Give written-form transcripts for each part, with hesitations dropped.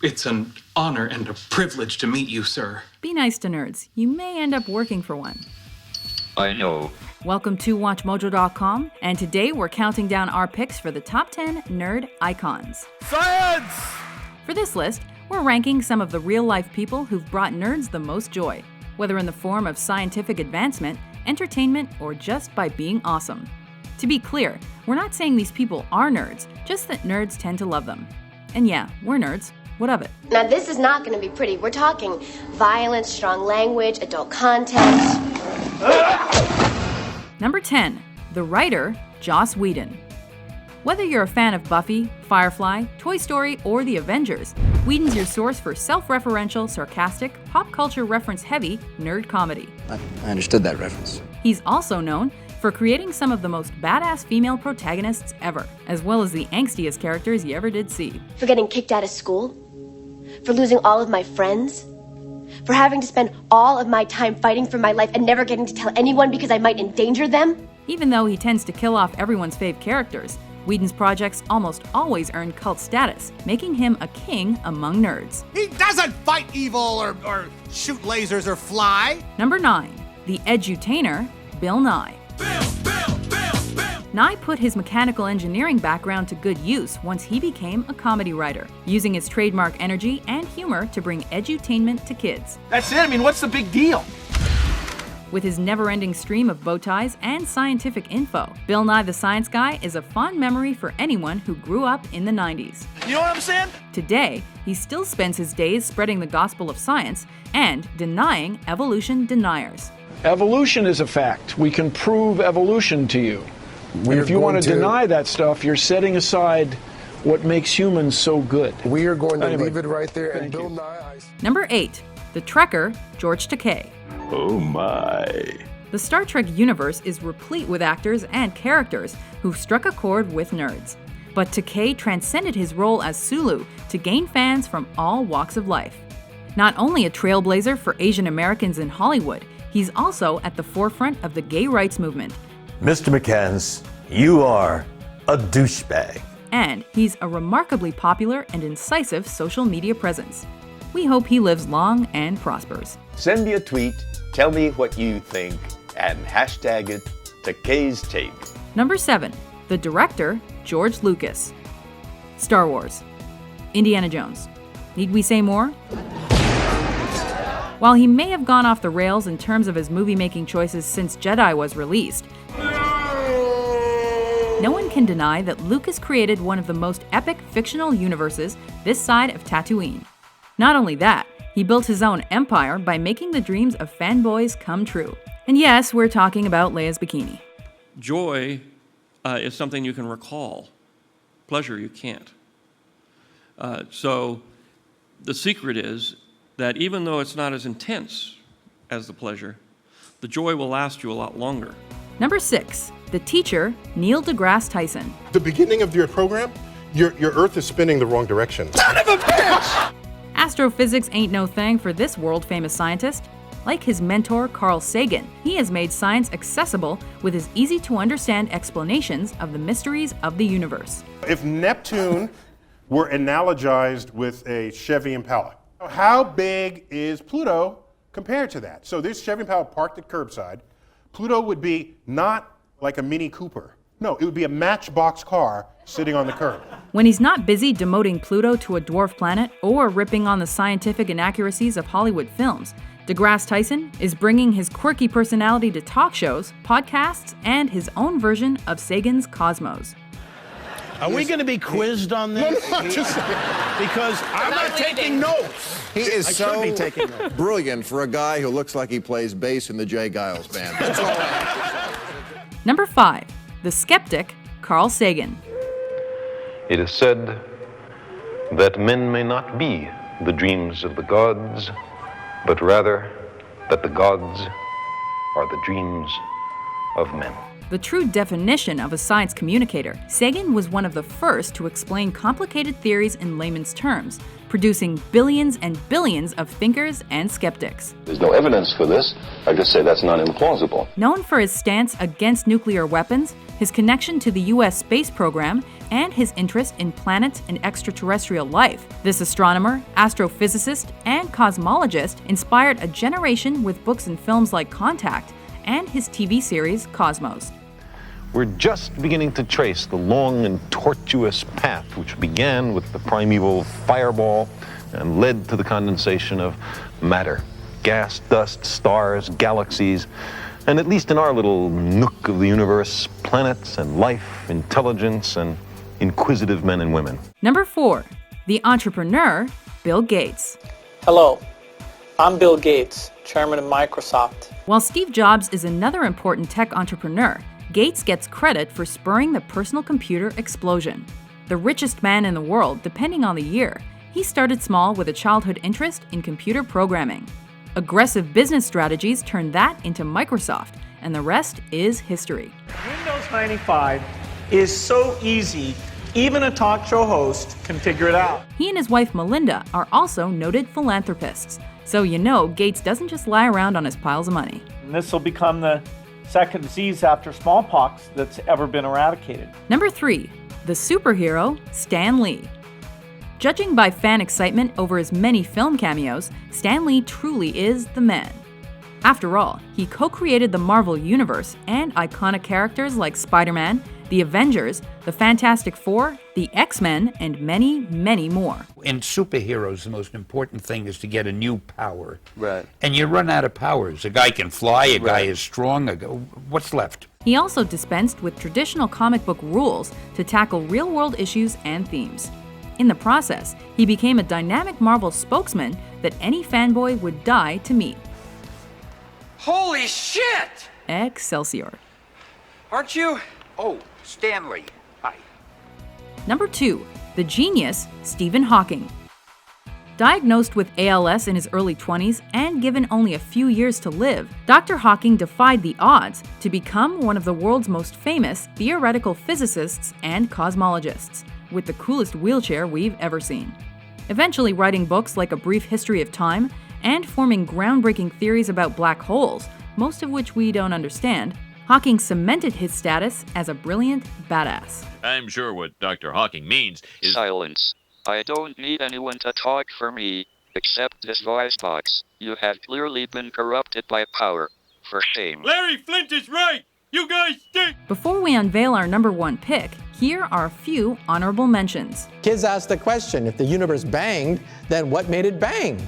It's an honor and a privilege to meet you, sir. Be nice to nerds. You may end up working for one. I know. Welcome to WatchMojo.com, and today we're counting down our picks for the top 10 nerd icons. Science! For this list, we're ranking some of the real-life people who've brought nerds the most joy, whether in the form of scientific advancement, entertainment, or just by being awesome. To be clear, we're not saying these people are nerds, just that nerds tend to love them. And yeah, we're nerds. What of it? Now this is not going to be pretty. We're talking violence, strong language, adult content. Number 10. The writer, Joss Whedon. Whether you're a fan of Buffy, Firefly, Toy Story, or The Avengers, Whedon's your source for self-referential, sarcastic, pop culture reference-heavy nerd comedy. I understood that reference. He's also known for creating some of the most badass female protagonists ever, as well as the angstiest characters you ever did see. For getting kicked out of school, for losing all of my friends, for having to spend all of my time fighting for my life and never getting to tell anyone because I might endanger them. Even though he tends to kill off everyone's fave characters, Whedon's projects almost always earn cult status, making him a king among nerds. He doesn't fight evil or shoot lasers or fly. Number 9. The Edutainer Bill Nye. Nye put his mechanical engineering background to good use once he became a comedy writer, using his trademark energy and humor to bring edutainment to kids. That's it. I mean, what's the big deal? With his never-ending stream of bow ties and scientific info, Bill Nye the Science Guy is a fond memory for anyone who grew up in the 90s. You know what I'm saying? Today, he still spends his days spreading the gospel of science and denying evolution deniers. Evolution is a fact. We can prove evolution to you. And if you want to deny that stuff, you're setting aside what makes humans so good. We are going to leave it right there. And Bill Nye. Number 8. The Trekker, George Takei. Oh my. The Star Trek universe is replete with actors and characters who've struck a chord with nerds. But Takei transcended his role as Sulu to gain fans from all walks of life. Not only a trailblazer for Asian Americans in Hollywood, he's also at the forefront of the gay rights movement. Mr. McCanns, you are a douchebag. And he's a remarkably popular and incisive social media presence. We hope he lives long and prospers. Send me a tweet, tell me what you think, and hashtag it Takei's Take. Number 7. The director, George Lucas. Star Wars. Indiana Jones. Need we say more? While he may have gone off the rails in terms of his movie-making choices since Jedi was released, no one can deny that Lucas created one of the most epic fictional universes this side of Tatooine. Not only that, he built his own empire by making the dreams of fanboys come true. And yes, we're talking about Leia's bikini. Joy is something you can recall. Pleasure, you can't. So the secret is that even though it's not as intense as the pleasure, the joy will last you a lot longer. Number 6. The teacher, Neil deGrasse Tyson. The beginning of your program, your Earth is spinning the wrong direction. Son of a bitch! Astrophysics ain't no thing for this world-famous scientist. Like his mentor, Carl Sagan, he has made science accessible with his easy-to-understand explanations of the mysteries of the universe. If Neptune were analogized with a Chevy Impala, how big is Pluto compared to that? So this Chevy Impala parked at curbside. Pluto would be not like a Mini Cooper. No, it would be a matchbox car sitting on the curb. When he's not busy demoting Pluto to a dwarf planet or ripping on the scientific inaccuracies of Hollywood films, deGrasse Tyson is bringing his quirky personality to talk shows, podcasts, and his own version of Sagan's Cosmos. Are we going to be quizzed on this? No, just because I'm not taking notes. He is I so should be taking notes. brilliant for a guy who looks like he plays bass in the Jay Giles band. That's all I have. Number 5. The Skeptic, Carl Sagan. It is said that men may not be the dreams of the gods, but rather that the gods are the dreams of men. The true definition of a science communicator, Sagan was one of the first to explain complicated theories in layman's terms, producing billions and billions of thinkers and skeptics. There's no evidence for this. I just say that's not implausible. Known for his stance against nuclear weapons, his connection to the U.S. space program, and his interest in planets and extraterrestrial life, this astronomer, astrophysicist, and cosmologist inspired a generation with books and films like Contact and his TV series Cosmos. We're just beginning to trace the long and tortuous path which began with the primeval fireball and led to the condensation of matter, gas, dust, stars, galaxies, and at least in our little nook of the universe, planets and life, intelligence, and inquisitive men and women. Number 4. The entrepreneur, Bill Gates. Hello, I'm Bill Gates, chairman of Microsoft. While Steve Jobs is another important tech entrepreneur, Gates gets credit for spurring the personal computer explosion. The richest man in the world, depending on the year, he started small with a childhood interest in computer programming. Aggressive business strategies turned that into Microsoft, and the rest is history. Windows 95 is so easy, even a talk show host can figure it out. He and his wife Melinda are also noted philanthropists, so you know Gates doesn't just lie around on his piles of money. And this will become the second disease after smallpox that's ever been eradicated. Number 3. The superhero, Stan Lee. Judging by fan excitement over his many film cameos, Stan Lee truly is the man. After all, he co-created the Marvel Universe and iconic characters like Spider-Man, the Avengers, the Fantastic Four, the X-Men, and many, many more. In superheroes, the most important thing is to get a new power. Right. And you run out of powers. A guy can fly, a guy is strong, what's left? He also dispensed with traditional comic book rules to tackle real-world issues and themes. In the process, he became a dynamic Marvel spokesman that any fanboy would die to meet. Holy shit! Excelsior. Aren't you? Oh, Stanley. Hi. Number 2. The genius, Stephen Hawking. Diagnosed with ALS in his early 20s and given only a few years to live, Dr. Hawking defied the odds to become one of the world's most famous theoretical physicists and cosmologists, with the coolest wheelchair we've ever seen. Eventually writing books like A Brief History of Time and forming groundbreaking theories about black holes, most of which we don't understand, Hawking cemented his status as a brilliant badass. I'm sure what Dr. Hawking means is silence. I don't need anyone to talk for me, except this voice box. You have clearly been corrupted by power. For shame. Larry Flint is right! You guys stink! Before we unveil our number 1 pick, here are a few honorable mentions. Kids ask the question, if the universe banged, then what made it bang?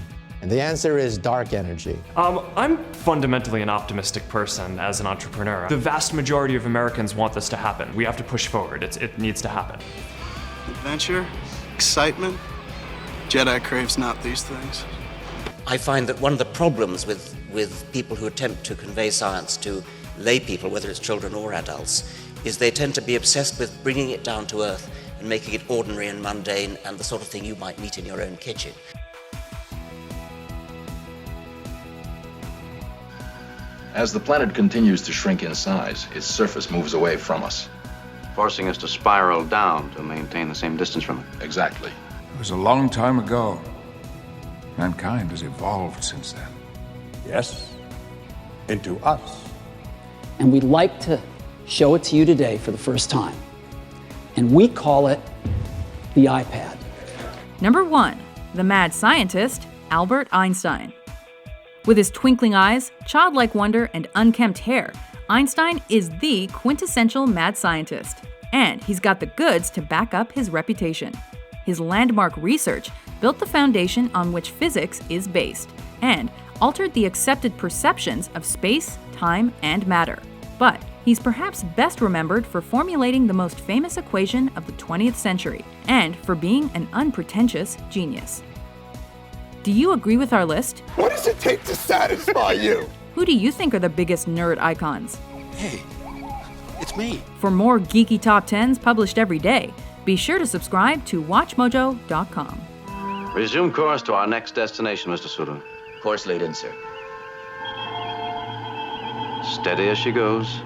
And the answer is dark energy. I'm fundamentally an optimistic person as an entrepreneur. The vast majority of Americans want this to happen. We have to push forward. It needs to happen. Adventure, excitement, Jedi craves not these things. I find that one of the problems with people who attempt to convey science to lay people, whether it's children or adults, is they tend to be obsessed with bringing it down to earth and making it ordinary and mundane and the sort of thing you might meet in your own kitchen. As the planet continues to shrink in size, its surface moves away from us, forcing us to spiral down to maintain the same distance from it. Exactly. It was a long time ago. Mankind has evolved since then. Yes, into us. And we'd like to show it to you today for the first time. And we call it the iPad. Number 1. The mad scientist, Albert Einstein. With his twinkling eyes, childlike wonder, and unkempt hair, Einstein is the quintessential mad scientist. And he's got the goods to back up his reputation. His landmark research built the foundation on which physics is based, and altered the accepted perceptions of space, time, and matter. But he's perhaps best remembered for formulating the most famous equation of the 20th century, and for being an unpretentious genius. Do you agree with our list? What does it take to satisfy you? Who do you think are the biggest nerd icons? Hey, it's me. For more geeky top 10s published every day, be sure to subscribe to WatchMojo.com. Resume course to our next destination, Mr. Sulu. Course laid in, sir. Steady as she goes.